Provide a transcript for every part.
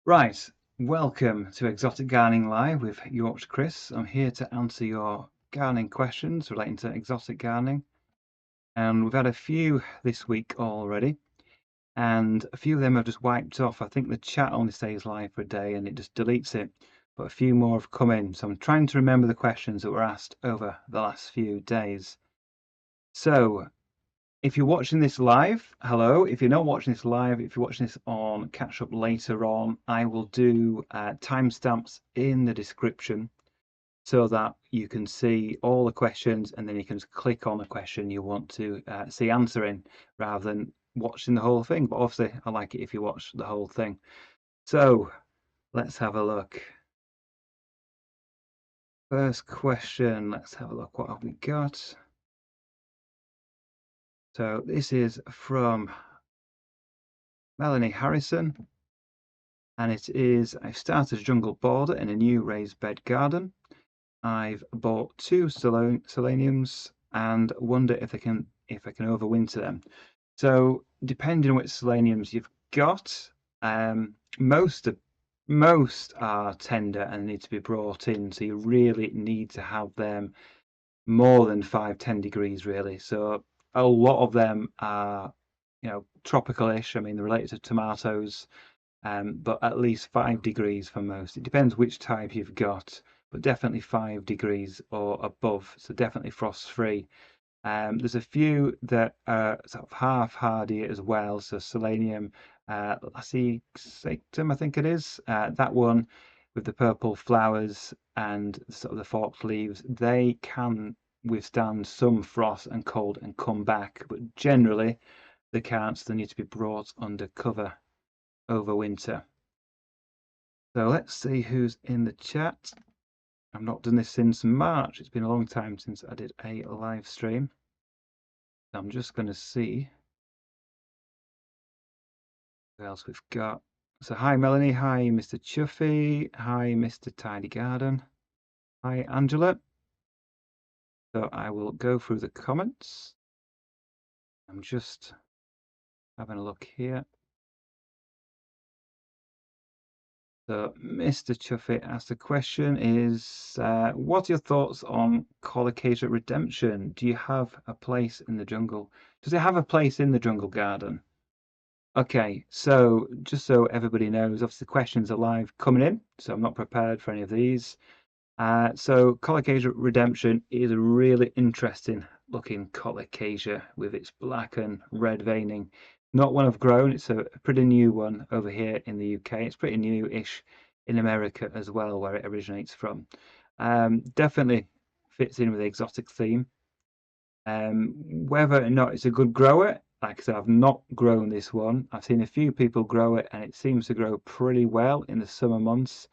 Right, welcome to Exotic Gardening Live with Yorkshire Kris. I'm here to answer your gardening questions relating to exotic gardening. And we've had a few this week already, and a few of them have just wiped off. I think the chat only stays live for a day and it just deletes it, but a few more have come in. So I'm trying to remember the questions that were asked over the last few days. So if you're watching this live, hello. If you're not watching this live, if you're watching this on catch up later on, I will do timestamps in the description so that you can see all the questions and then you can just click on the question you want to see answering rather than watching the whole thing. But obviously, I like it if you watch the whole thing. So let's have a look. First question, let's have a look. What have we got? So this is from Melanie Harrison. And it is, I've started a jungle border in a new raised bed garden. I've bought 2 Solanums and wonder if I can overwinter them. So depending on which Solanums you've got, most are tender and need to be brought in. So you really need to have them more than 5-10 degrees really. So a lot of them are, tropical-ish. I mean, they're related to tomatoes. But at least 5 degrees for most. It depends which type you've got, but definitely 5 degrees or above, so definitely frost-free. There's a few that are sort of half hardy as well, so Selenium, Lacicactum, I think it is. That one with the purple flowers and sort of the forked leaves, they can withstand some frost and cold and come back, but generally they can't, so they need to be brought under cover over winter. So let's see who's in the chat. I've not done this since March. It's been a long time since I did a live stream. I'm just going to see who else we've got. So hi Melanie, hi Mr. Chuffy, hi Mr. Tidy Garden, hi Angela. So I will go through the comments. I'm just having a look here. So Mr. Chuffy asked the question is, what are your thoughts on Colocasia Redemption? Do you have a place in the jungle? Does it have a place in the jungle garden? Okay, so just so everybody knows, obviously questions are live coming in, so I'm not prepared for any of these. So Colocasia Redemption is a really interesting looking Colocasia with its black and red veining. Not one I've grown, it's a pretty new one over here in the UK. It's pretty new-ish in America as well, where it originates from. Definitely fits in with the exotic theme. Whether or not it's a good grower, like I said, I've not grown this one. I've seen a few people grow it and it seems to grow pretty well in the summer months.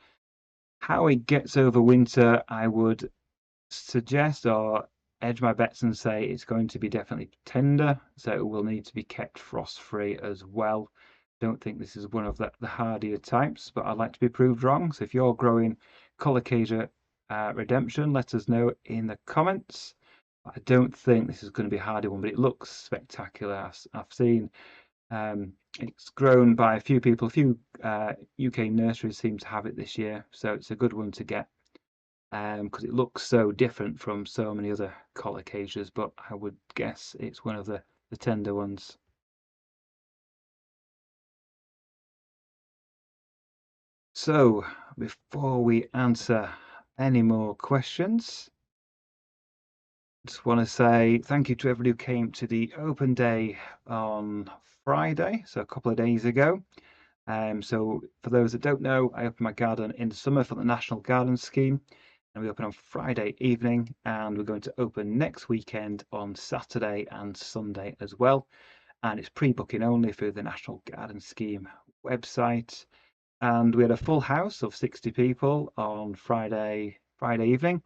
How it gets over winter, I would suggest or edge my bets and say it's going to be definitely tender, so it will need to be kept frost-free as well. Don't think this is one of the hardier types, but I'd like to be proved wrong. So if you're growing Colocasia Redemption, let us know in the comments. I don't think this is going to be a hardy one, but it looks spectacular. I've seen it's grown by a few people. A few UK nurseries seem to have it this year, so it's a good one to get because it looks so different from so many other Colocasias, but I would guess it's one of the tender ones. So before we answer any more questions, just want to say thank you to everybody who came to the open day on Friday, so a couple of days ago. So for those that don't know, I open my garden in the summer for the National Garden Scheme, and we open on Friday evening, and we're going to open next weekend on Saturday and Sunday as well. And it's pre-booking only through the National Garden Scheme website. And we had a full house of 60 people on Friday evening,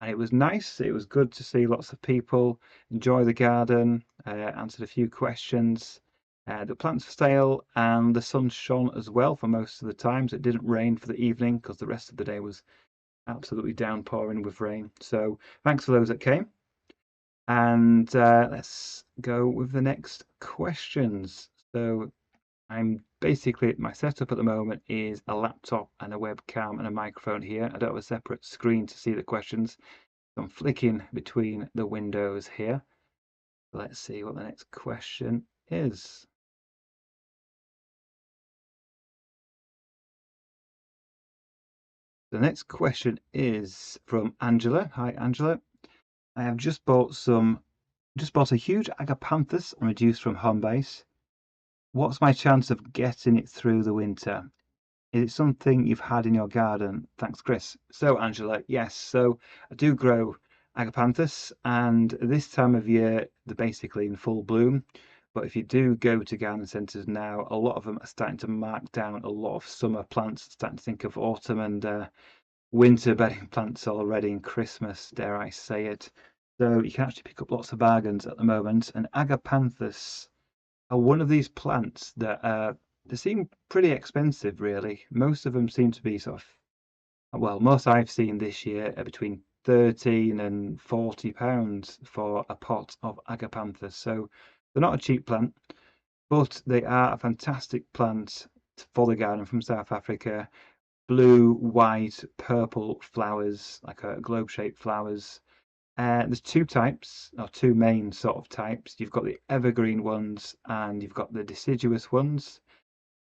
and it was nice. It was good to see lots of people enjoy the garden, answered a few questions. The plants for sale, and the sun shone as well for most of the time, so it didn't rain for the evening because the rest of the day was absolutely downpouring with rain. So thanks for those that came. And let's go with the next questions. So basically, my setup at the moment is a laptop and a webcam and a microphone here. I don't have a separate screen to see the questions. So I'm flicking between the windows here. Let's see what the next question is. The next question is from Angela. Hi, Angela. I have just bought a huge Agapanthus reduced from home base. What's my chance of getting it through the winter? Is it something you've had in your garden? Thanks, Kris. So, Angela, yes. So I do grow Agapanthus, and this time of year they're basically in full bloom. But if you do go to garden centres now, a lot of them are starting to mark down a lot of summer plants, starting to think of autumn and winter bedding plants already, in Christmas, dare I say it. So you can actually pick up lots of bargains at the moment. And Agapanthus are one of these plants that they seem pretty expensive, really. Most of them seem to be well, most I've seen this year are between 13 and 40 pounds for a pot of Agapanthus. So they're not a cheap plant, but they are a fantastic plant for the garden from South Africa. Blue, white, purple flowers, like globe-shaped flowers. There's two types, or two main sort of types. You've got the evergreen ones and you've got the deciduous ones.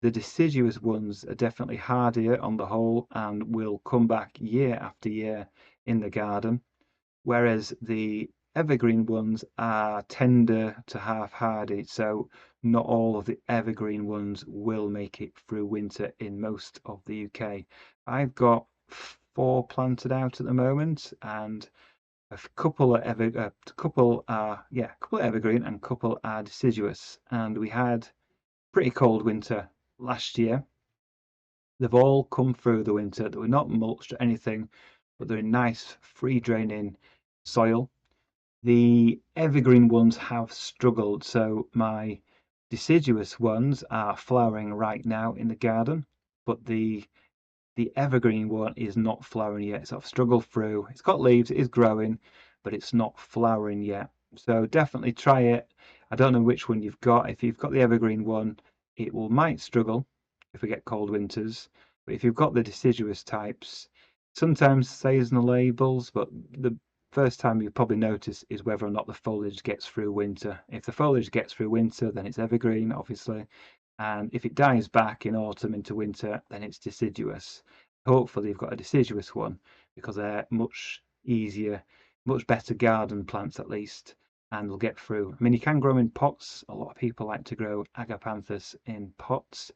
The deciduous ones are definitely hardier on the whole and will come back year after year in the garden, whereas the evergreen ones are tender to half hardy, so not all of the evergreen ones will make it through winter in most of the UK. I've got 4 planted out at the moment, and a couple are a couple are evergreen and a couple are deciduous. And we had pretty cold winter last year. They've all come through the winter. They were not mulched or anything, but they're in nice free draining soil. The evergreen ones have struggled, so my deciduous ones are flowering right now in the garden, but the evergreen one is not flowering yet. It's sort of struggled through. It's got leaves, it is growing, but it's not flowering yet. So definitely try it. I don't know which one you've got. If you've got the evergreen one, it might struggle if we get cold winters. But if you've got the deciduous types, sometimes says in the labels, but the first time you probably notice is whether or not the foliage gets through winter. If the foliage gets through winter, then it's evergreen, obviously. And if it dies back in autumn into winter, then it's deciduous. Hopefully you've got a deciduous one, because they're much easier, much better garden plants at least, and they'll get through. I mean, you can grow them in pots. A lot of people like to grow Agapanthus in pots,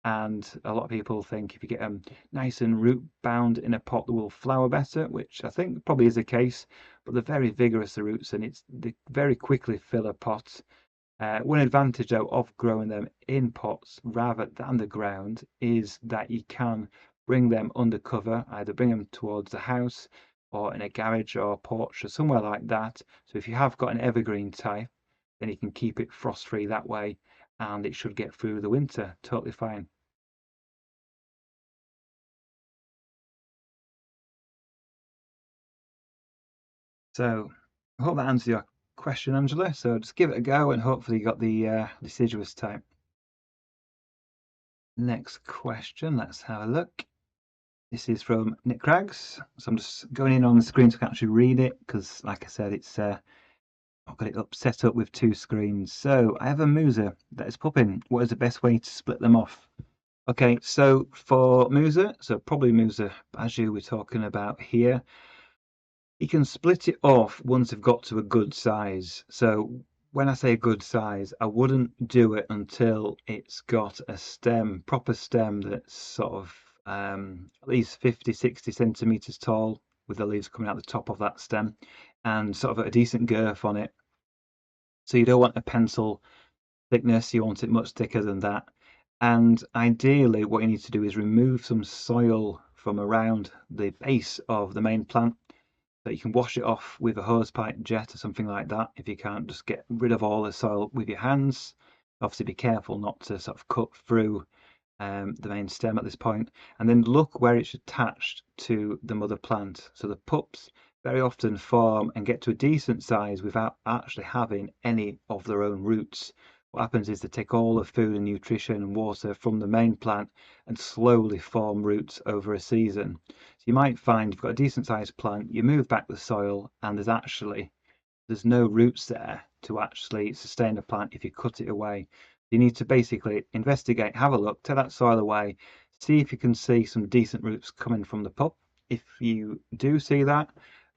and a lot of people think if you get them nice and root bound in a pot, they will flower better, which I think probably is the case. But they're very vigorous, the roots, and they very quickly fill a pot. One advantage, though, of growing them in pots rather than the ground is that you can bring them under cover, either bring them towards the house or in a garage or porch or somewhere like that. So if you have got an evergreen type, then you can keep it frost-free that way, and it should get through the winter totally fine. So I hope that answers your question, Angela. So just give it a go, and hopefully you got the deciduous type. Next question, let's have a look. This is from Nick Craggs. So I'm just going in on the screen so I can actually read it, because like I said, I've got it set up with 2 screens. So I have a Musa that is pupping. What is the best way to split them off? Okay, so for Musa, so probably Musa as you were talking about here, you can split it off once they've got to a good size. So when I say a good size, I wouldn't do it until it's got a stem, proper stem, that's sort of at least 50, 60 centimeters tall, with the leaves coming out the top of that stem, and sort of a decent girth on it. So you don't want a pencil thickness, you want it much thicker than that. And ideally, what you need to do is remove some soil from around the base of the main plant, so you can wash it off with a hosepipe jet or something like that. If you can't, just get rid of all the soil with your hands. Obviously be careful not to sort of cut through the main stem at this point, and then look where it's attached to the mother plant. So the pups very often form and get to a decent size without actually having any of their own roots, what happens is they take all the food and nutrition and water from the main plant and slowly form roots over a season. So you might find you've got a decent sized plant, you move back the soil, and there's no roots there to actually sustain the plant if you cut it away. You need to basically investigate, have a look, take that soil away, see if you can see some decent roots coming from the pup. If you do see that,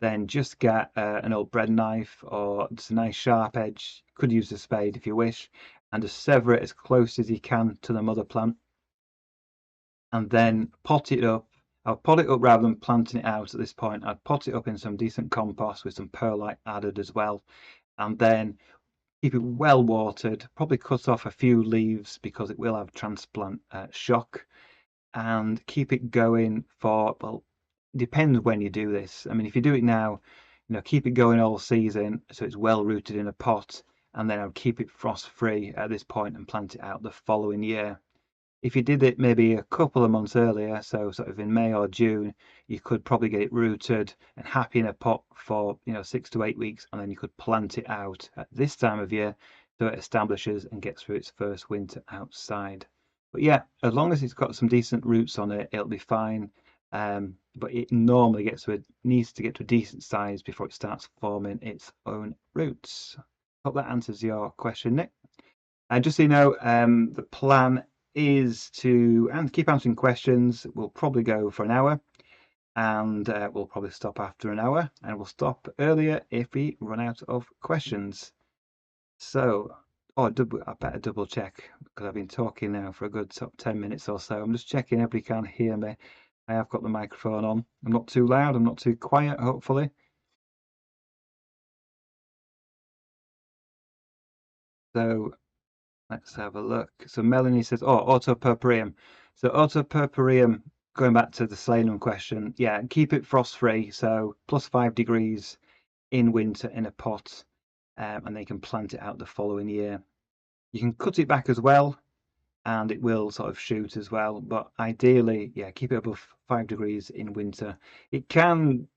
then just get an old bread knife or just a nice sharp edge. You could use a spade if you wish, and just sever it as close as you can to the mother plant, and then pot it up. I'll pot it up rather than planting it out at this point. I'd pot it up in some decent compost with some perlite added as well, and then keep it well watered. Probably cut off a few leaves because it will have transplant shock, and keep it going for, well, depends when you do this. I mean, if you do it now, keep it going all season so it's well rooted in a pot, and then I'll keep it frost free at this point and plant it out the following year. If you did it maybe a couple of months earlier, so sort of in May or June, you could probably get it rooted and happy in a pot for 6 to 8 weeks, and then you could plant it out at this time of year so it establishes and gets through its first winter outside. But yeah, as long as it's got some decent roots on it, it'll be fine. But it normally needs to get to a decent size before it starts forming its own roots. Hope that answers your question, Nick. And just so you know, the plan is to keep answering questions. We'll probably go for an hour, and we'll probably stop after an hour, and we'll stop earlier if we run out of questions. So, I better double check because I've been talking now for a good 10 minutes or so. I'm just checking everybody can hear me. I have got the microphone on. I'm not too loud. I'm not too quiet, hopefully. So let's have a look. So Melanie says, oh, autopurpureum. So autopurpureum, going back to the Solanum question, yeah, keep it frost free. So +5 degrees in winter in a pot, and they can plant it out the following year. You can cut it back as well, and it will sort of shoot as well. But ideally, yeah, keep it above 5 degrees in winter. It can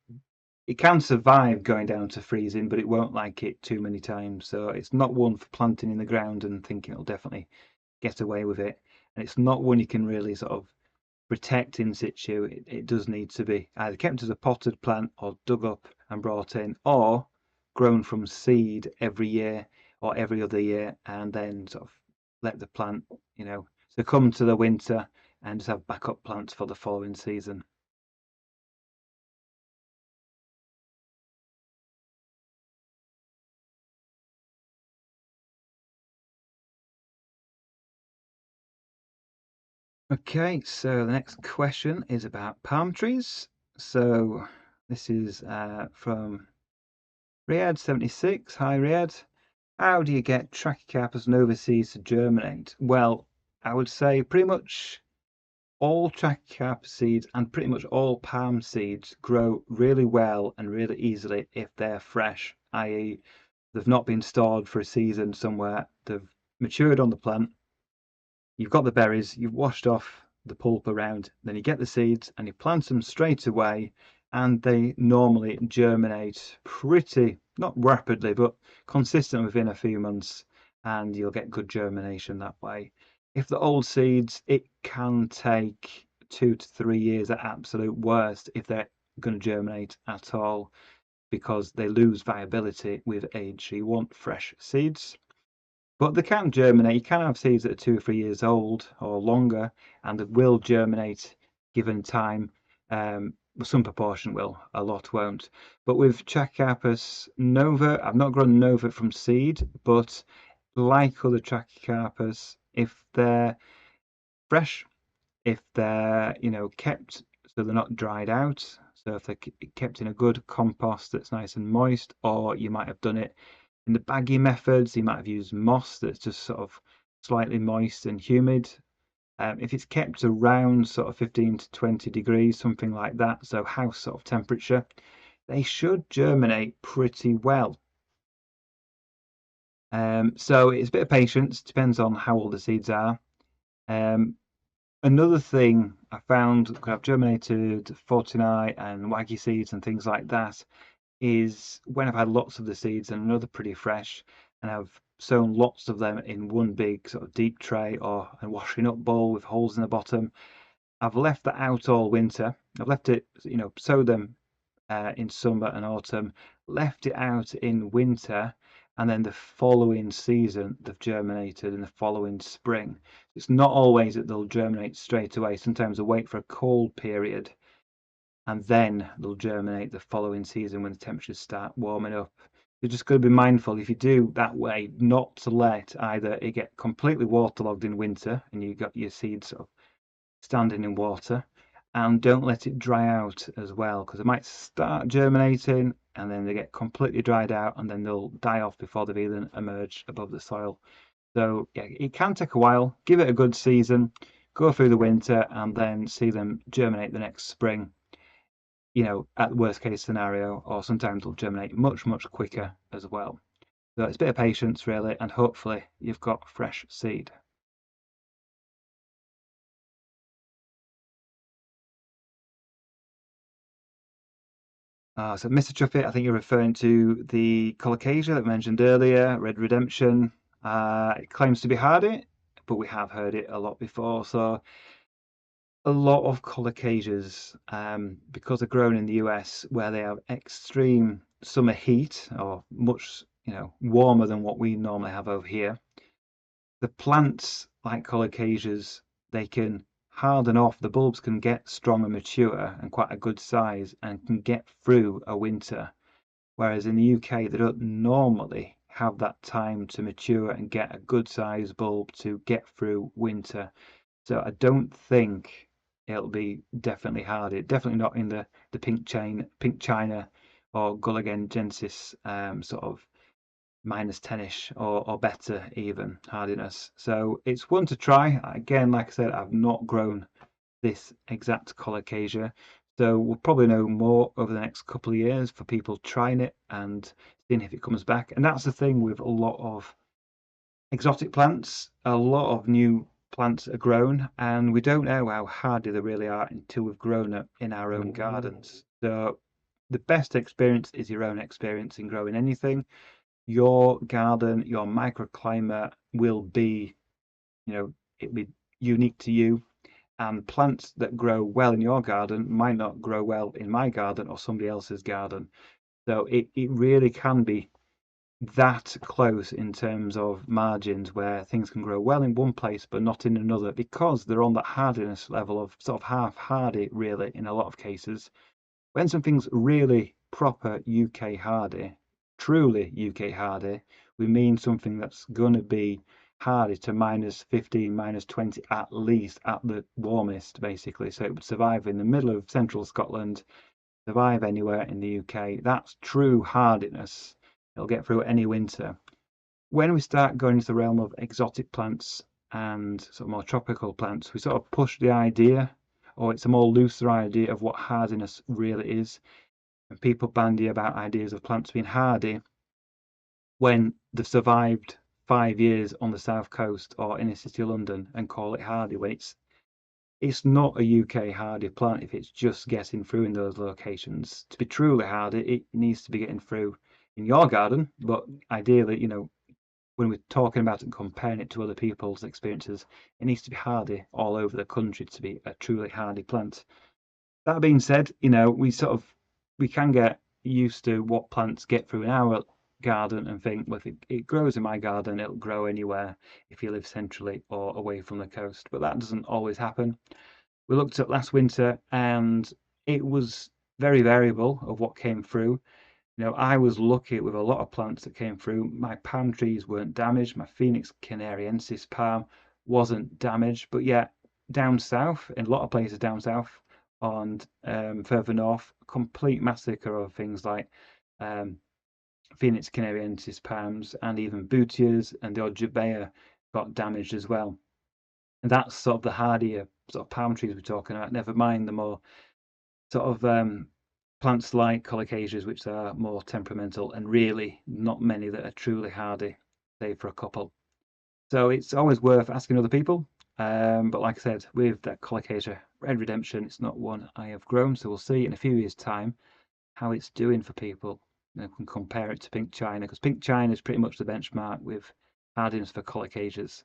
survive going down to freezing, but it won't like it too many times. So it's not one for planting in the ground and thinking it'll definitely get away with it. And it's not one you can really sort of protect in situ. It does need to be either kept as a potted plant or dug up and brought in, or grown from seed every year or every other year, and then sort of let the plant, succumb to the winter and just have backup plants for the following season. Okay, so the next question is about palm trees. So this is from Riyadh76. Hi, Riyadh. How do you get Trachycarpus nova seeds to germinate? Well, I would say pretty much all Trachycarpus seeds and pretty much all palm seeds grow really well and really easily if they're fresh, i.e., they've not been stored for a season somewhere. They've matured on the plant. You've got the berries, you've washed off the pulp around, then you get the seeds and you plant them straight away, and they normally germinate pretty, not rapidly, but consistent within a few months, and you'll get good germination that way. If the old seeds, it can take 2 to 3 years at absolute worst if they're going to germinate at all, because they lose viability with age. So you want fresh seeds. But they can germinate. You can have seeds that are 2 or 3 years old or longer, and they will germinate given time. Some proportion will, a lot won't. But with Trachycarpus nova, I've not grown nova from seed, but like other Trachycarpus, if they're fresh, if they're kept so they're not dried out, so if they're kept in a good compost that's nice and moist, or you might have done it in the baggy methods, you might have used moss that's just sort of slightly moist and humid. If it's kept around sort of 15 to 20 degrees, something like that, so house sort of temperature, they should germinate pretty well. So it's a bit of patience, depends on how old the seeds are. Another thing I found, I've germinated Fortunae and Waggy seeds and things like that, is when I've had lots of the seeds and another pretty fresh, and I've sown lots of them in one big sort of deep tray or a washing up bowl with holes in the bottom. I've left that out all winter. I've left it, sowed them in summer and autumn, left it out in winter, and then the following season they've germinated in the following spring. It's not always that they'll germinate straight away. Sometimes they'll wait for a cold period and then they'll germinate the following season when the temperatures start warming up. You're just going to be mindful, if you do that way, not to let either it get completely waterlogged in winter and you've got your seeds sort of standing in water, and don't let it dry out as well, because it might start germinating and then they get completely dried out and then they'll die off before they've even emerged above the soil. So yeah, it can take a while. Give it a good season, go through the winter, and then see them germinate the next spring, at the worst case scenario, or sometimes they'll germinate much, much quicker as well. So it's a bit of patience really, and hopefully you've got fresh seed. So Mr. Truffet, I think you're referring to the Colocasia that I mentioned earlier, Red Redemption. It claims to be hardy, but we have heard it a lot before. So a lot of Colocasias, because they're grown in the US where they have extreme summer heat or much, warmer than what we normally have over here, the plants like Colocasias, they can harden off. The bulbs can get strong and mature and quite a good size and can get through a winter. Whereas in the UK, they don't normally have that time to mature and get a good size bulb to get through winter. So I don't think it'll be definitely hardy. Definitely not in the pink China or Gulligensis sort of -10ish or better even hardiness. So it's one to try. Again, like I said, I've not grown this exact Colocasia. So we'll probably know more over the next couple of years for people trying it and seeing if it comes back. And that's the thing with a lot of exotic plants. A lot of new plants are grown, and we don't know how hardy they really are until we've grown them in our own gardens. So the best experience is your own experience in growing anything. Your garden, your microclimate will be, it'll be unique to you, and plants that grow well in your garden might not grow well in my garden or somebody else's garden. So it really can be that close in terms of margins where things can grow well in one place but not in another, because they're on that hardiness level of sort of half hardy really in a lot of cases. When something's really proper UK hardy, truly UK hardy, we mean something that's going to be hardy to -15, -20 at least, at the warmest, basically. So it would survive in the middle of central Scotland, survive anywhere in the UK. That's true hardiness. It'll get through any winter. When we start going into the realm of exotic plants and sort of more tropical plants, we sort of push the idea, or it's a more looser idea of what hardiness really is. And people bandy about ideas of plants being hardy when they've survived 5 years on the south coast or in a city of London and call it hardy, when it's not a UK hardy plant if it's just getting through in those locations. To be truly hardy, it needs to be getting through in your garden, but ideally, when we're talking about it and comparing it to other people's experiences, it needs to be hardy all over the country to be a truly hardy plant. That being said, we can get used to what plants get through in our garden and think, well, if it grows in my garden, it'll grow anywhere if you live centrally or away from the coast. But that doesn't always happen. We looked at last winter and it was very variable of what came through. I was lucky with a lot of plants that came through. My palm trees weren't damaged. My Phoenix canariensis palm wasn't damaged. But yet, down south, in a lot of places down south and further north, complete massacre of things like Phoenix canariensis palms and even bootias and the odd jabea got damaged as well. And that's sort of the hardier sort of palm trees we're talking about. Never mind the more sort of plants like colocasias, which are more temperamental, and really not many that are truly hardy, save for a couple. So it's always worth asking other people. But like I said, with that Colocasia Red Redemption, it's not one I have grown. So we'll see in a few years' time how it's doing for people. and can compare it to pink china, because pink china is pretty much the benchmark with hardiness for Colocasias.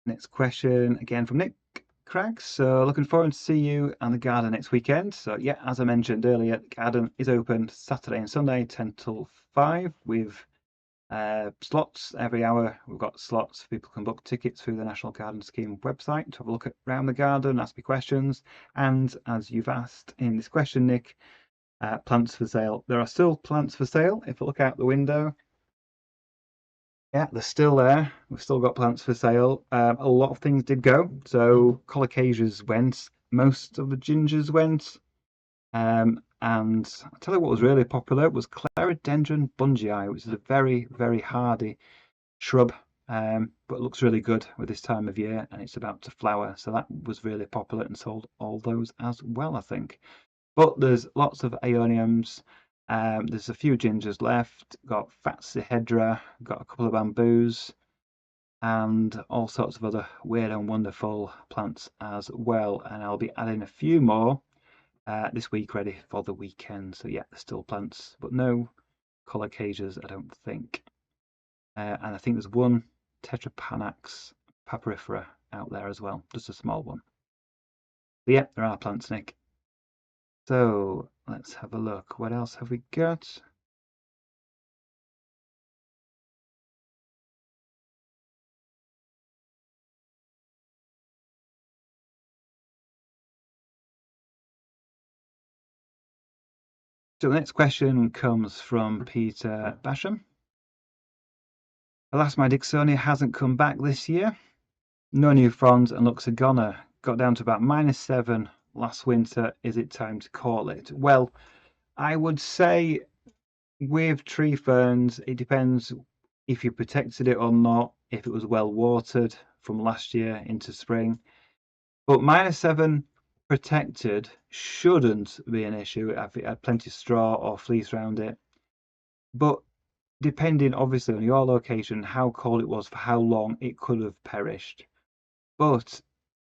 Next question again from Nick Craggs. So looking forward to see you and the garden next weekend. So yeah, as I mentioned earlier, the garden is open Saturday and Sunday 10 till 5 with slots every hour. We've got slots. People can book tickets through the National Garden Scheme website to have a look around the garden, ask me questions. And as you've asked in this question, Nick, plants for sale. There are still plants for sale. If you look out the window, yeah, they're still there. We've still got plants for sale. A lot of things did go. So Colocasias went. Most of the gingers went. And I'll tell you what was really popular was Clerodendron bungii, which is a very, very hardy shrub, but looks really good with this time of year, and it's about to flower. So that was really popular and sold all those as well, I think. But there's lots of aeoniums. There's a few gingers left. Got Fatsihedra, got a couple of bamboos, and all sorts of other weird and wonderful plants as well. And I'll be adding a few more this week, ready for the weekend. So yeah, there's still plants, but no Colocasias, I don't think. And I think there's one Tetrapanax papyrifera out there as well, just a small one. But yeah, there are plants, Nick. So let's have a look. What else have we got? So the next question comes from Peter Basham. Alas, my Dixonia hasn't come back this year. No new fronds and looks a goner. Got down to about -7 last winter. Is it time to call it? Well, I would say with tree ferns, it depends if you protected it or not, if it was well watered from last year into spring. But -7 protected shouldn't be an issue if it had plenty of straw or fleece around it. But depending obviously on your location, how cold it was, for how long, it could have perished. But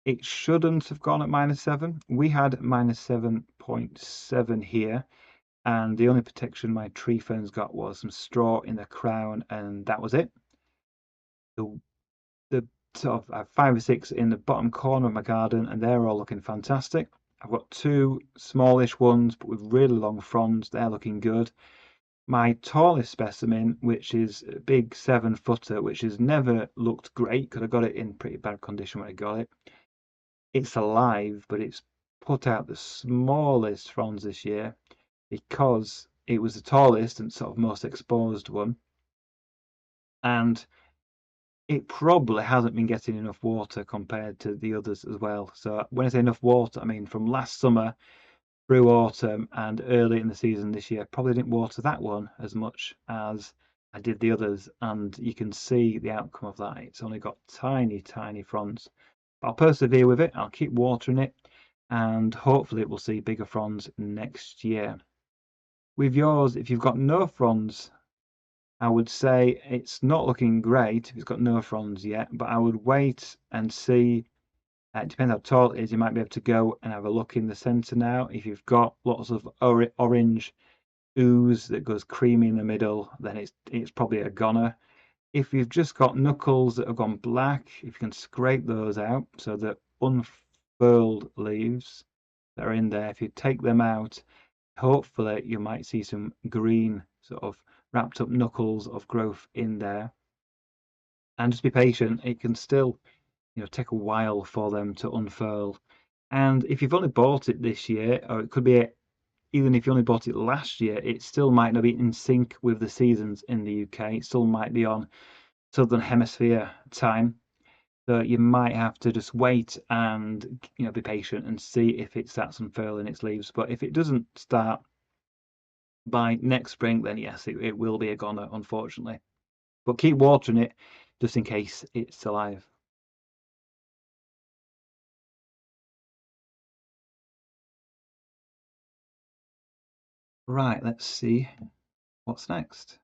it shouldn't have gone at -7. We had -7.7 here, and the only protection my tree ferns got was some straw in the crown, and that was it. The sort of 5 or 6 in the bottom corner of my garden, and they're all looking fantastic. I've got 2 smallish ones, but with really long fronds. They're looking good. My tallest specimen, which is a big 7-footer, which has never looked great because I got it in pretty bad condition when I got it. It's alive, but it's put out the smallest fronds this year because it was the tallest and sort of most exposed one. And it probably hasn't been getting enough water compared to the others as well. So when I say enough water, I mean from last summer through autumn and early in the season this year, probably didn't water that one as much as I did the others. And you can see the outcome of that. It's only got tiny, tiny fronds. But I'll persevere with it. I'll keep watering it, and hopefully it will see bigger fronds next year. With yours, if you've got no fronds, I would say it's not looking great if it's got no fronds yet, but I would wait and see. It depends how tall it is. You might be able to go and have a look in the center now. If you've got lots of orange ooze that goes creamy in the middle, then it's probably a goner. If you've just got knuckles that have gone black, if you can scrape those out, so the unfurled leaves that are in there, if you take them out, hopefully you might see some green sort of wrapped up knuckles of growth in there. And just be patient. It can still, take a while for them to unfurl. And if you've only bought it this year, or it could be even if you only bought it last year, it still might not be in sync with the seasons in the UK. It still might be on Southern Hemisphere time. So you might have to just wait and be patient and see if it starts unfurling its leaves. But if it doesn't start by next spring, then yes, it will be a goner, unfortunately. But keep watering it just in case it's alive. Right, let's see what's next.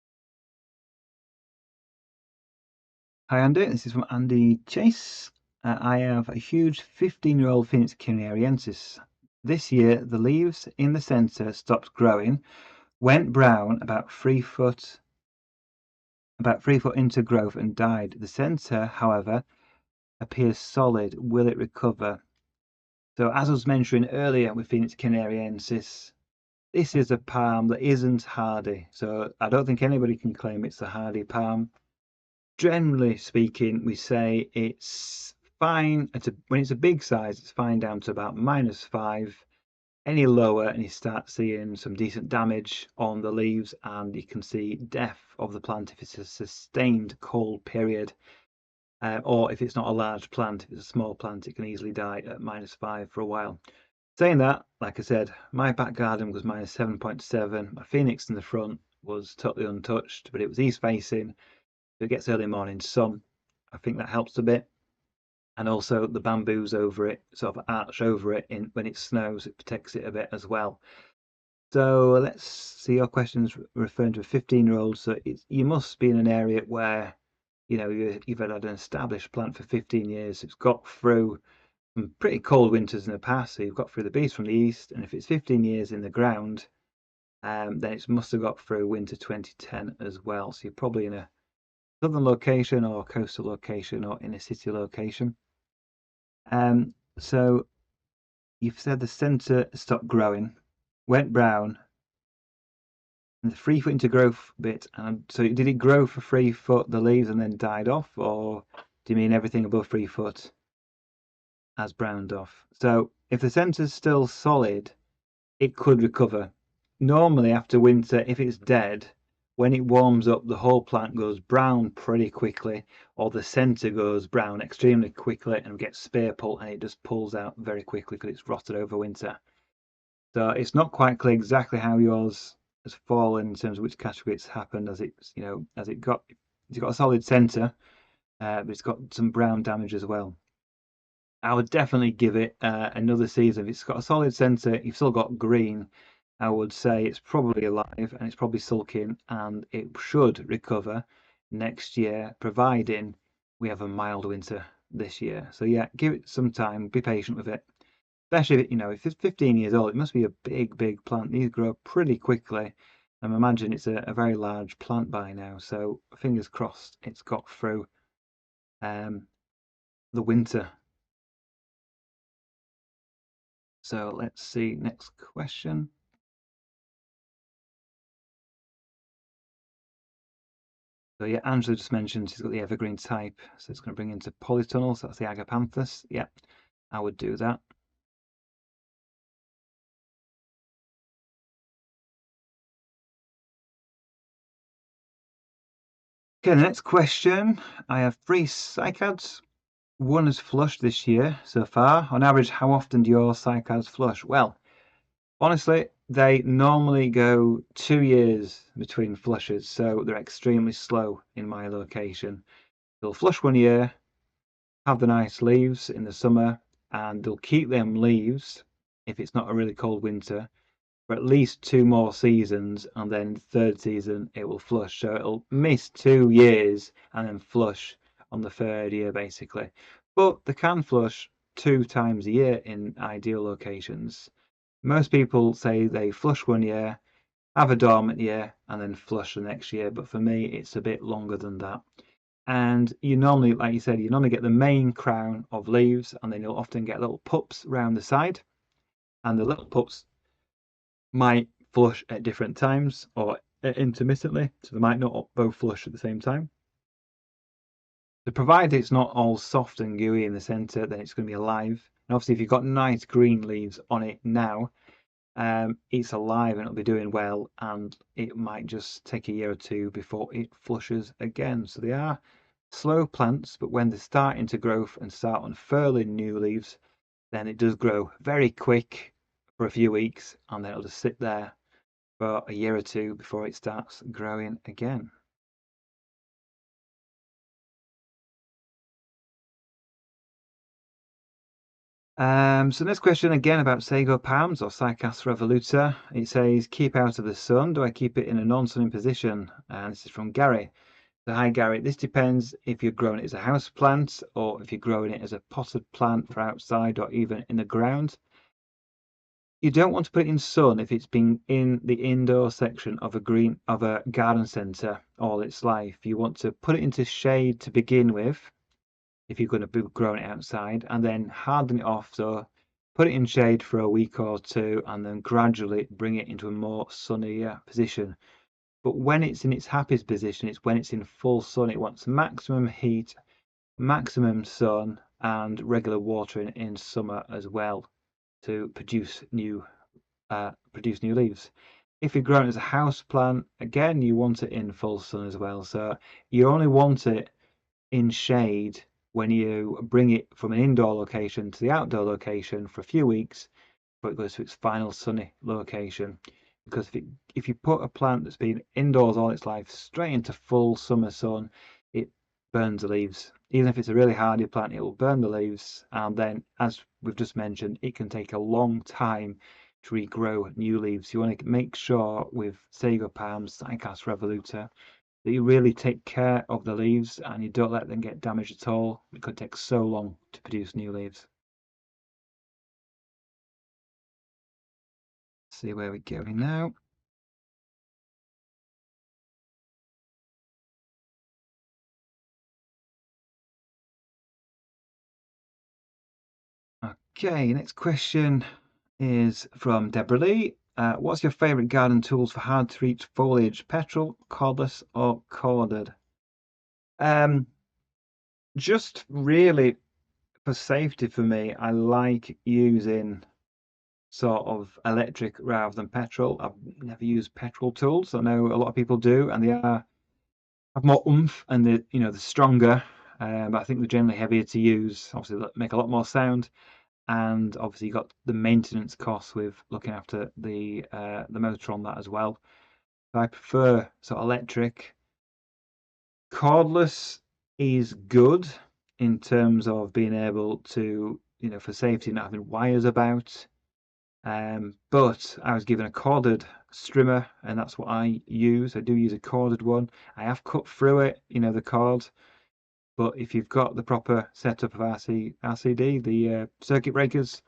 Hi Andy, this is from Andy Chase. I have a huge 15-year-old Phoenix Cineariensis. This year, the leaves in the centre stopped growing, went brown about 3 foot into growth and died. The centre, however, appears solid. Will it recover? So as I was mentioning earlier with Phoenix Cineariensis, this is a palm that isn't hardy. So I don't think anybody can claim it's a hardy palm. Generally speaking, we say it's fine. When it's a big size, it's fine down to about -5. Any lower, and you start seeing some decent damage on the leaves, and you can see death of the plant if it's a sustained cold period, or if it's not a large plant. If it's a small plant, it can easily die at -5 for a while. Saying that, like I said, my back garden was -7.7. My Phoenix in the front was totally untouched, but it was east facing. It gets early morning sun. I think that helps a bit. And also the bamboos over it, sort of arch over it when it snows, it protects it a bit as well. So let's see, your questions referring to a 15-year-old. So you must be in an area where, you've had an established plant for 15 years. It's got through some pretty cold winters in the past. So you've got through the beast from the east. And if it's 15 years in the ground, then it must have got through winter 2010 as well. So you're probably in a southern location or coastal location or in a city location. So you've said the centre stopped growing, went brown, and the 3 foot into growth bit. And so did it grow for 3 foot, the leaves, and then died off, or do you mean everything above 3 foot has browned off? So if the centre's still solid, it could recover. Normally after winter, if it's dead, when it warms up, the whole plant goes brown pretty quickly, or the centre goes brown extremely quickly and gets spear pull, and it just pulls out very quickly because it's rotted over winter. So it's not quite clear exactly how yours has fallen in terms of which category it's happened, as it's got a solid centre, but it's got some brown damage as well. I would definitely give it another season. If it's got a solid centre, you've still got green, I would say it's probably alive and it's probably sulking, and it should recover next year, providing we have a mild winter this year. So yeah, give it some time, be patient with it. Especially, if it's 15 years old, it must be a big, big plant. These grow pretty quickly. I imagine it's a very large plant by now. So fingers crossed it's got through the winter. So let's see, next question. So yeah, Angela just mentioned she's got the evergreen type, so it's going to bring into polytunnels. That's the Agapanthus. Yeah, I would do that. Okay, the next question. I have 3 Cycads. One has flushed this year so far. On average, how often do your Cycads flush? Well, honestly, they normally go 2 years between flushes, so they're extremely slow in my location. They'll flush 1 year, have the nice leaves in the summer, and they'll keep them leaves, if it's not a really cold winter, for at least 2 more seasons, and then the 3rd season it will flush. So it'll miss 2 years and then flush on the 3rd year, basically. But they can flush 2 times a year in ideal locations. Most people say they flush 1 year, have a dormant year, and then flush the next year. But for me, it's a bit longer than that. And you normally, like you said, you normally get the main crown of leaves, and then you'll often get little pups around the side. And the little pups might flush at different times or intermittently, so they might not both flush at the same time. So provided it's not all soft and gooey in the center, then it's going to be alive. And obviously, if you've got nice green leaves on it now, it's alive and it'll be doing well, and it might just take a year or 2 before it flushes again. So they are slow plants, but when they start into growth and start unfurling new leaves, then it does grow very quick for a few weeks, and then it'll just sit there for a year or 2 before it starts growing again. So next question again about sago palms or Cycas revoluta. It says, keep out of the sun. Do I keep it in a non-sunning position? And this is from Gary. So hi Gary, this depends if you're growing it as a house plant or if you're growing it as a potted plant for outside or even in the ground. You don't want to put it in sun if it's been in the indoor section of a garden centre all its life. You want to put it into shade to begin with if you're going to be growing it outside, and then harden it off. So put it in shade for a week or two and then gradually bring it into a more sunnier position. But when it's in its happiest position, it's when it's in full sun. It wants maximum heat, maximum sun, and regular watering in summer as well to produce new leaves. If you're growing as a house plant, again, you want it in full sun as well. So you only want it in shade when you bring it from an indoor location to the outdoor location for a few weeks before it goes to its final sunny location. Because if you put a plant that's been indoors all its life straight into full summer sun, it burns the leaves. Even if it's a really hardy plant, it will burn the leaves, and then, as we've just mentioned, it can take a long time to regrow new leaves. You want to make sure with sago palms, Cycas revoluta, that you really take care of the leaves and you don't let them get damaged at all. It could take so long to produce new leaves. See where we're going now. Okay, next question is from Deborah Lee. What's your favourite garden tools for hard to reach foliage? Petrol, cordless, or corded? Just really for safety for me, I like using sort of electric rather than petrol. I've never used petrol tools. I know a lot of people do, and they have more oomph and they're stronger. But I think they're generally heavier to use. Obviously, they make a lot more sound, and obviously you got the maintenance costs with looking after the motor on that as well. So I prefer sort of electric. Cordless is good in terms of being able to, for safety, not having wires about. But I was given a corded strimmer, and that's what I use. I do use a corded one. I have cut through it, the cord. But if you've got the proper setup of RCD, the circuit breakers,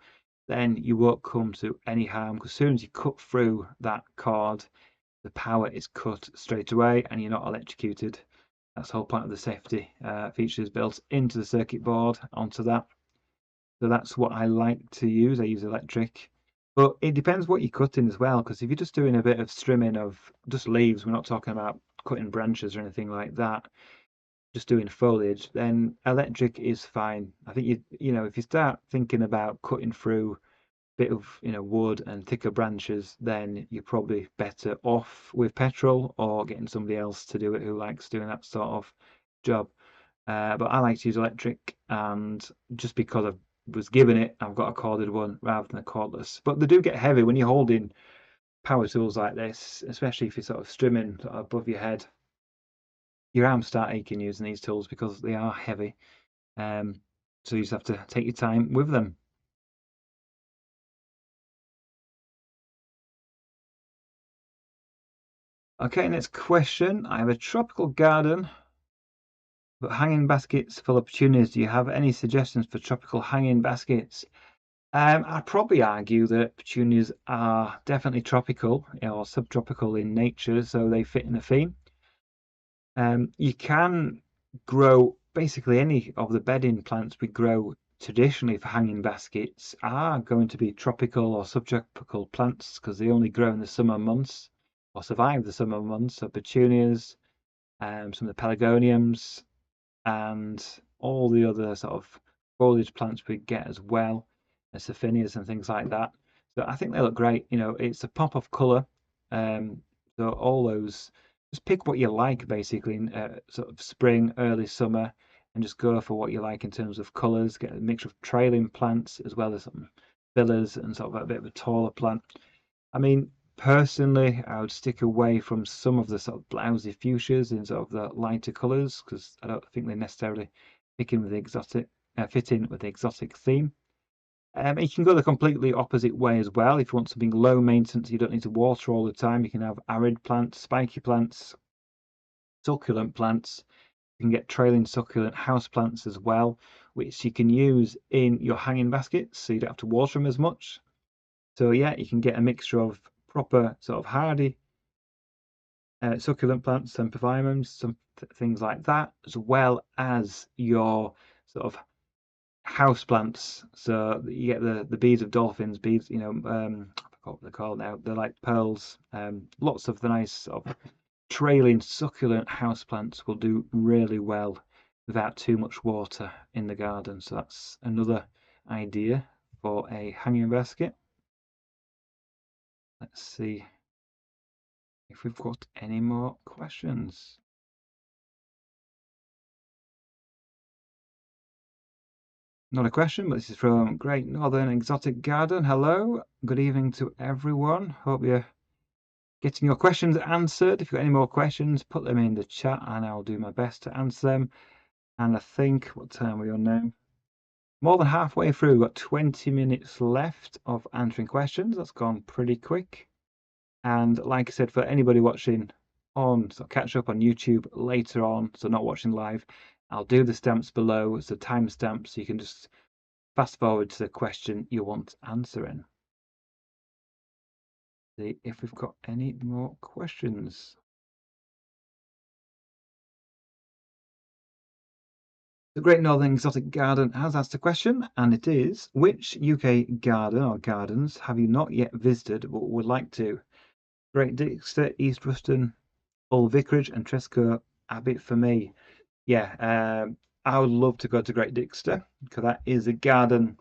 then you won't come to any harm, because as soon as you cut through that cord, the power is cut straight away and you're not electrocuted. That's the whole point of the safety features built into the circuit board onto that. So that's what I like to use. I use electric. But it depends what you're cutting as well, because if you're just doing a bit of strimming of just leaves, we're not talking about cutting branches or anything like that, just doing foliage, then electric is fine. I think if you start thinking about cutting through bit of wood and thicker branches, then you're probably better off with petrol or getting somebody else to do it who likes doing that sort of job. But I like to use electric, and just because I was given it, I've got a corded one rather than a cordless. But they do get heavy when you're holding power tools like this, especially if you're sort of strimming sort of above your head. Your arms start aching using these tools because they are heavy. So you just have to take your time with them. Okay, next question. I have a tropical garden, but hanging baskets full of petunias. Do you have any suggestions for tropical hanging baskets? I'd probably argue that petunias are definitely tropical or subtropical in nature, so they fit in the theme. You can grow basically any of the bedding plants we grow traditionally for hanging baskets are going to be tropical or subtropical plants because they only grow in the summer months or survive the summer months. So petunias, some of the pelargoniums, and all the other sort of foliage plants we get as well, and Saphinias and things like that. So I think they look great. It's a pop of colour. So all those, just pick what you like basically in sort of spring, early summer, and just go for what you like in terms of colours. Get a mixture of trailing plants as well as some fillers and sort of a bit of a taller plant. I mean, personally, I would stick away from some of the sort of blousy fuchsias in sort of the lighter colours because I don't think they necessarily fit in with the exotic theme. You can go the completely opposite way as well. If you want something low maintenance, you don't need to water all the time. You can have arid plants, spiky plants, succulent plants. You can get trailing succulent house plants as well, which you can use in your hanging baskets, so you don't have to water them as much. So yeah, you can get a mixture of proper sort of hardy succulent plants and pavilions, some things like that, as well as your sort of house plants. So you get the beads of dolphins, beads, I forgot what they're called now. They're like pearls. Lots of the nice sort of trailing succulent house plants will do really well without too much water in the garden. So that's another idea for a hanging basket. Let's see if we've got any more questions. Not a question, but this is from Great Northern Exotic Garden. Hello, good evening to everyone. Hope you're getting your questions answered. If you've got any more questions, put them in the chat and I'll do my best to answer them. And I think, what time are we on now? More than halfway through. We've got 20 minutes left of answering questions. That's gone pretty quick. And like I said, for anybody watching on, so catch up on YouTube later on, so not watching live, I'll do the stamps below as the timestamp, so you can just fast forward to the question you want answering. See if we've got any more questions. The Great Northern Exotic Garden has asked a question, and it is, which UK garden or gardens have you not yet visited but would like to? Great Dixter, East Ruston, Hull Vicarage and Tresco Abbey for me. Yeah, I would love to go to Great Dixter because that is a garden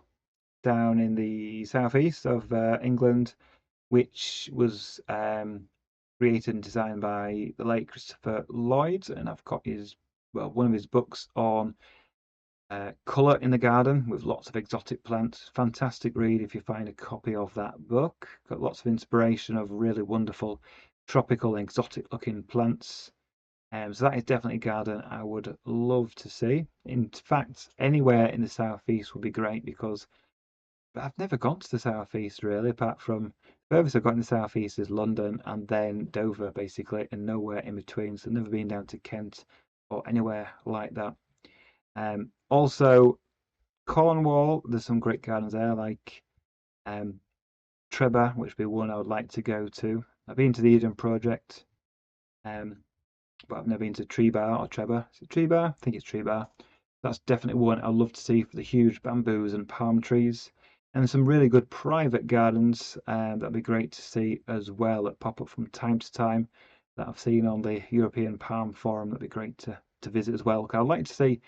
down in the southeast of England, which was created and designed by the late Christopher Lloyd, and I've got one of his books on colour in the garden with lots of exotic plants. Fantastic read if you find a copy of that book. Got lots of inspiration of really wonderful tropical exotic looking plants. So that is definitely a garden I would love to see. In fact, anywhere in the southeast would be great because I've never gone to the southeast really, apart from the furthest I've got in the southeast is London and then Dover basically, and nowhere in between. So I've never been down to Kent or anywhere like that. Also, Cornwall, there's some great gardens there, like Treba, which would be one I would like to go to. I've been to the Eden Project, but I've never been to Trebar or Treba. Is it Trebar? I think it's Trebar. That's definitely one I'd love to see for the huge bamboos and palm trees. And some really good private gardens that'd be great to see as well that pop up from time to time that I've seen on the European Palm Forum. That'd be great to visit as well. I'd like to see,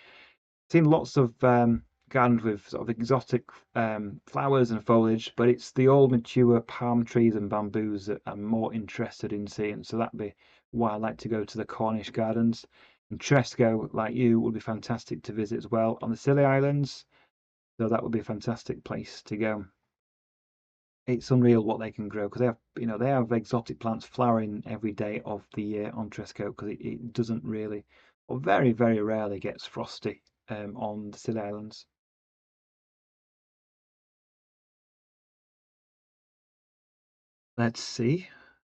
seen lots of gardens with sort of exotic flowers and foliage, but it's the old mature palm trees and bamboos that I'm more interested in seeing. So that'd be why I like to go to the Cornish gardens. And Tresco, like you, would be fantastic to visit as well on the Scilly Islands. So that would be a fantastic place to go. It's unreal what they can grow because they have exotic plants flowering every day of the year on Tresco because it doesn't really, or very, very rarely gets frosty on the Scilly Islands. Let's see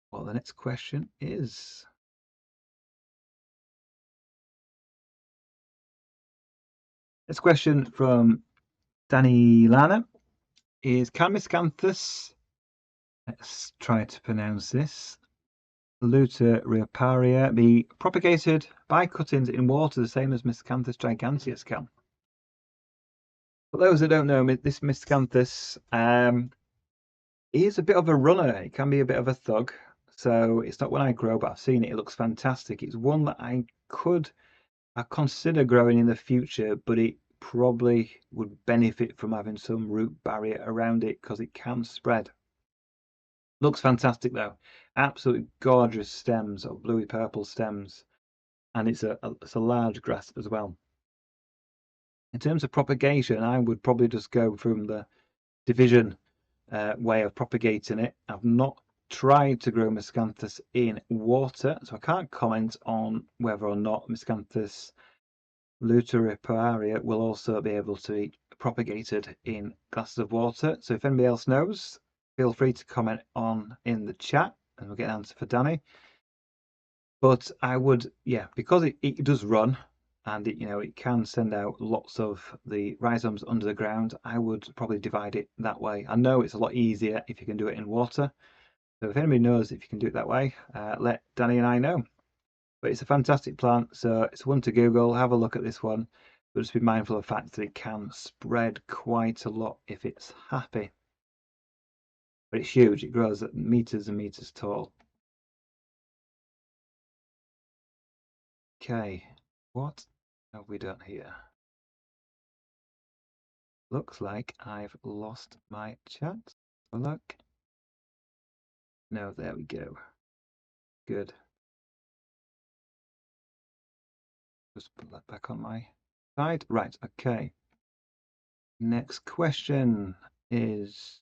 what the next question is. This question from Danny Lana is, can Miscanthus, let's try to pronounce this, lutarioriparius, be propagated by cuttings in water the same as Miscanthus giganteus can? For those that don't know, this Miscanthus is a bit of a runner. It can be a bit of a thug. So it's not one I grow, but I've seen it. It looks fantastic. It's one that I consider growing in the future, but it probably would benefit from having some root barrier around it because it can spread. Looks fantastic though. Absolutely gorgeous stems, or bluey purple stems, and it's a large grass as well. In terms of propagation, I would probably just go from the division way of propagating it. I've not tried to grow Miscanthus in water, so I can't comment on whether or not Miscanthus lutarioriparius will also be able to be propagated in glasses of water. So if anybody else knows, feel free to comment on in the chat and we'll get an answer for Danny. But I would, yeah, because it does run and it can send out lots of the rhizomes under the ground, I would probably divide it that way. I know it's a lot easier if you can do it in water. So if anybody knows if you can do it that way, let Danny and I know. But it's a fantastic plant, so it's one to Google. Have a look at this one, but just be mindful of the fact that it can spread quite a lot if it's happy. But it's huge. It grows at meters and meters tall. Okay, what have we done here? Looks like I've lost my chat. Look. No, there we go. Good. Just put that back on my side. Right, okay. Next question is,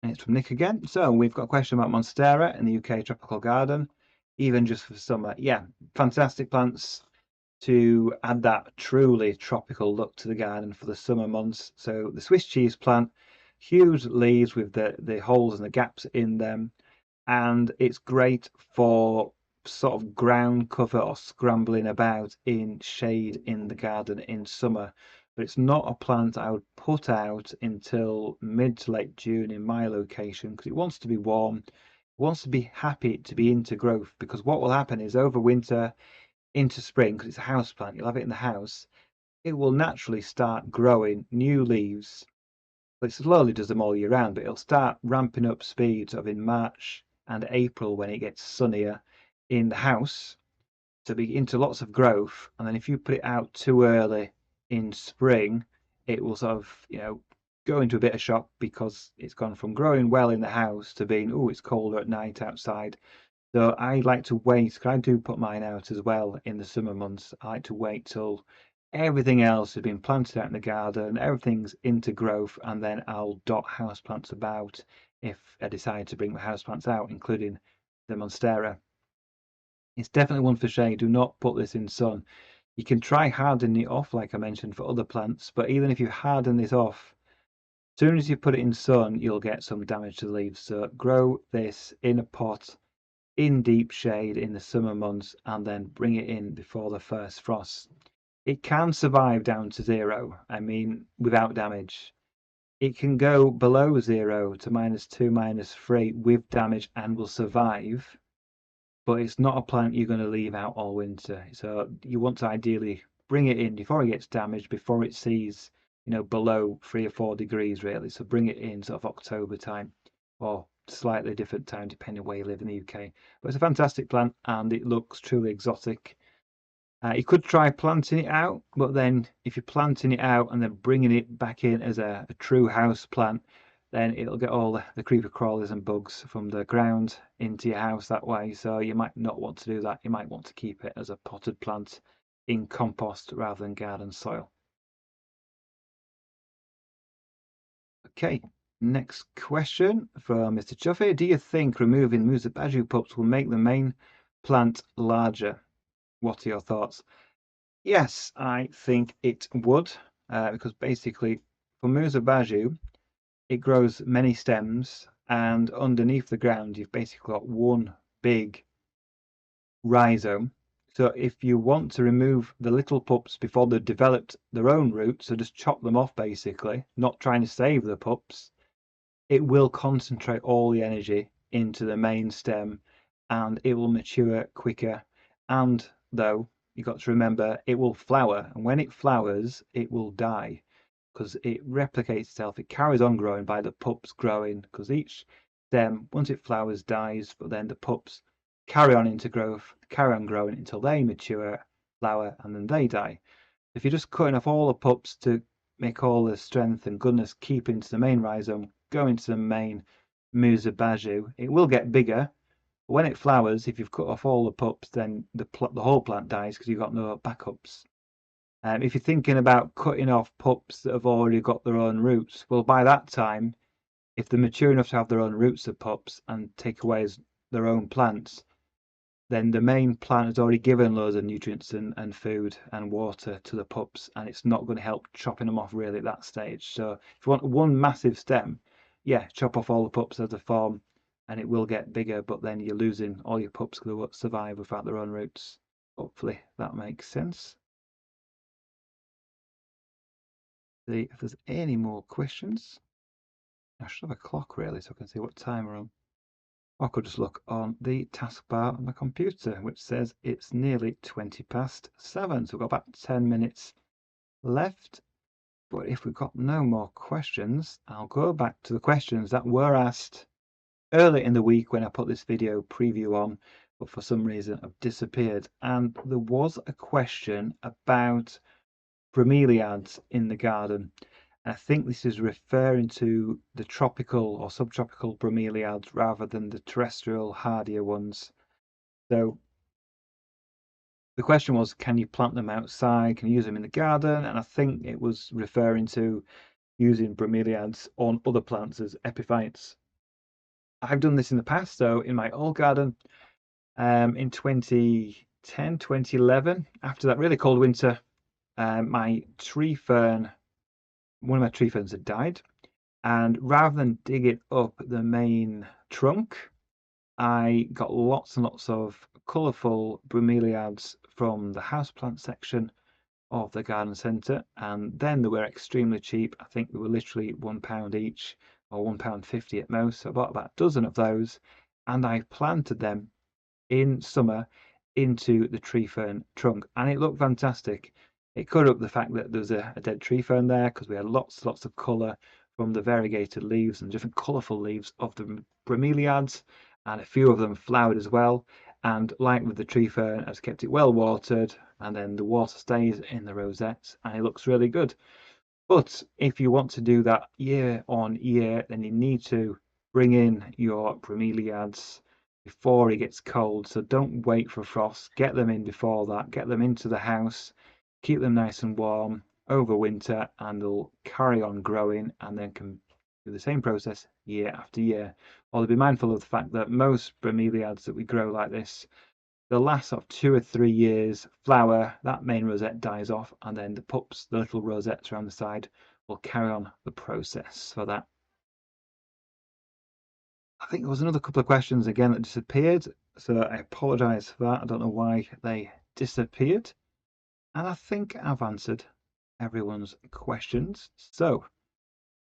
and it's from Nick again. So we've got a question about Monstera in the UK tropical garden, even just for summer. Yeah, fantastic plants to add that truly tropical look to the garden for the summer months. So the Swiss cheese plant, huge leaves with the holes and the gaps in them, and it's great for sort of ground cover or scrambling about in shade in the garden in summer. But it's not a plant I would put out until mid to late June in my location because it wants to be warm, it wants to be happy to be into growth. Because what will happen is over winter into spring, because it's a house plant, you'll have it in the house, it will naturally start growing new leaves. It slowly does them all year round, but it'll start ramping up speed sort of in March and April when it gets sunnier in the house to be into lots of growth. And then if you put it out too early in spring, it will sort of, go into a bit of shock because it's gone from growing well in the house to being, oh, it's colder at night outside. So I like to wait, because I do put mine out as well in the summer months. I like to wait till everything else has been planted out in the garden, everything's into growth, and then I'll dot houseplants about if I decide to bring my houseplants out, including the Monstera. It's definitely one for shade. Do not put this in sun. You can try hardening it off, like I mentioned, for other plants, but even if you harden this off, as soon as you put it in sun, you'll get some damage to the leaves. So grow this in a pot in deep shade in the summer months and then bring it in before the first frost. It can survive down to 0, I mean, without damage. It can go below 0 to -2, -3 with damage and will survive, but it's not a plant you're going to leave out all winter. So you want to ideally bring it in before it gets damaged, before it sees, below 3 or 4 degrees really. So bring it in sort of October time or slightly different time depending where you live in the UK. But it's a fantastic plant and it looks truly exotic. You could try planting it out, but then if you're planting it out and then bringing it back in as a true house plant, then it'll get all the creeper crawlers and bugs from the ground into your house that way. So you might not want to do that. You might want to keep it as a potted plant in compost rather than garden soil. Okay, next question from Mr. Chuffy. Do you think removing Musa pups will make the main plant larger? What are your thoughts? Yes, I think it would, because basically for Musa it grows many stems, and underneath the ground you've basically got one big rhizome. So if you want to remove the little pups before they've developed their own roots, so just chop them off basically, not trying to save the pups, it will concentrate all the energy into the main stem and it will mature quicker. And though you've got to remember, it will flower, and when it flowers, it will die because it replicates itself. It carries on growing by the pups growing, because each stem, once it flowers, dies, but then the pups carry on into growth, carry on growing until they mature, flower, and then they die. If you're just cutting off all the pups to make all the strength and goodness keep into the main rhizome, go into the main Musa it will get bigger. But when it flowers, if you've cut off all the pups, then the whole plant dies because you've got no backups. If you're thinking about cutting off pups that have already got their own roots, well, by that time, if they're mature enough to have their own roots of pups and take away their own plants, then the main plant has already given loads of nutrients and food and water to the pups, and it's not going to help chopping them off really at that stage. So if you want one massive stem, yeah, chop off all the pups as a form and it will get bigger, but then you're losing all your pups because they won't survive without their own roots. Hopefully that makes sense. See if there's any more questions. I should have a clock really so I can see what time we're on. I could just look on the taskbar on the computer, which says it's nearly 7:20. So we've got about 10 minutes left. But if we've got no more questions, I'll go back to the questions that were asked early in the week when I put this video preview on, but for some reason have disappeared. And there was a question about bromeliads in the garden. I think this is referring to the tropical or subtropical bromeliads rather than the terrestrial hardier ones. So the question was, can you plant them outside? Can you use them in the garden? And I think it was referring to using bromeliads on other plants as epiphytes. I've done this in the past, so in my old garden, in 2010, 2011, after that really cold winter, my tree fern, one of my tree ferns had died. And rather than dig it up the main trunk, I got lots and lots of colourful bromeliads from the houseplant section of the garden centre, and then they were extremely cheap. I think they were literally £1 each, or £1.50 at most. So I bought about a dozen of those, and I planted them in summer into the tree fern trunk, and it looked fantastic. It covered up the fact that there was a dead tree fern there because we had lots of colour from the variegated leaves and different colourful leaves of the bromeliads, and a few of them flowered as well. And like with the tree fern, I've kept it well watered, and then the water stays in the rosettes, and it looks really good. But if you want to do that year on year, then you need to bring in your bromeliads before it gets cold. So don't wait for frost. Get them in before that. Get them into the house. Keep them nice and warm over winter, and they'll carry on growing, and then can do the same process year after year. Although be mindful of the fact that most bromeliads that we grow like this, the last sort of 2 or 3 years flower, that main rosette dies off, and then the pups, the little rosettes around the side, will carry on the process for that. I think there was another couple of questions again that disappeared, so I apologise for that. I don't know why they disappeared. And I think I've answered everyone's questions. So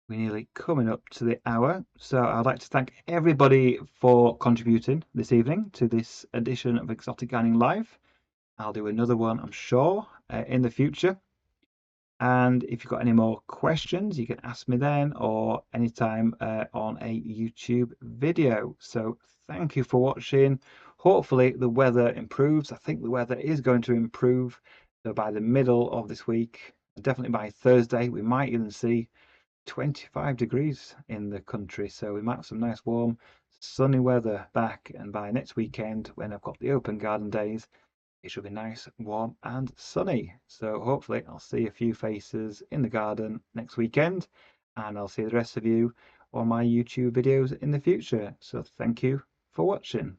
we're nearly coming up to the hour. So I'd like to thank everybody for contributing this evening to this edition of Exotic Gardening Live. I'll do another one, I'm sure, in the future. And if you've got any more questions, you can ask me then or anytime on a YouTube video. So thank you for watching. Hopefully the weather improves. I think the weather is going to improve. So by the middle of this week, definitely by Thursday, we might even see 25 degrees in the country. So we might have some nice warm sunny weather back. And by next weekend, when I've got the open garden days, it should be nice, warm and sunny. So hopefully I'll see a few faces in the garden next weekend, and I'll see the rest of you on my YouTube videos in the future. So thank you for watching.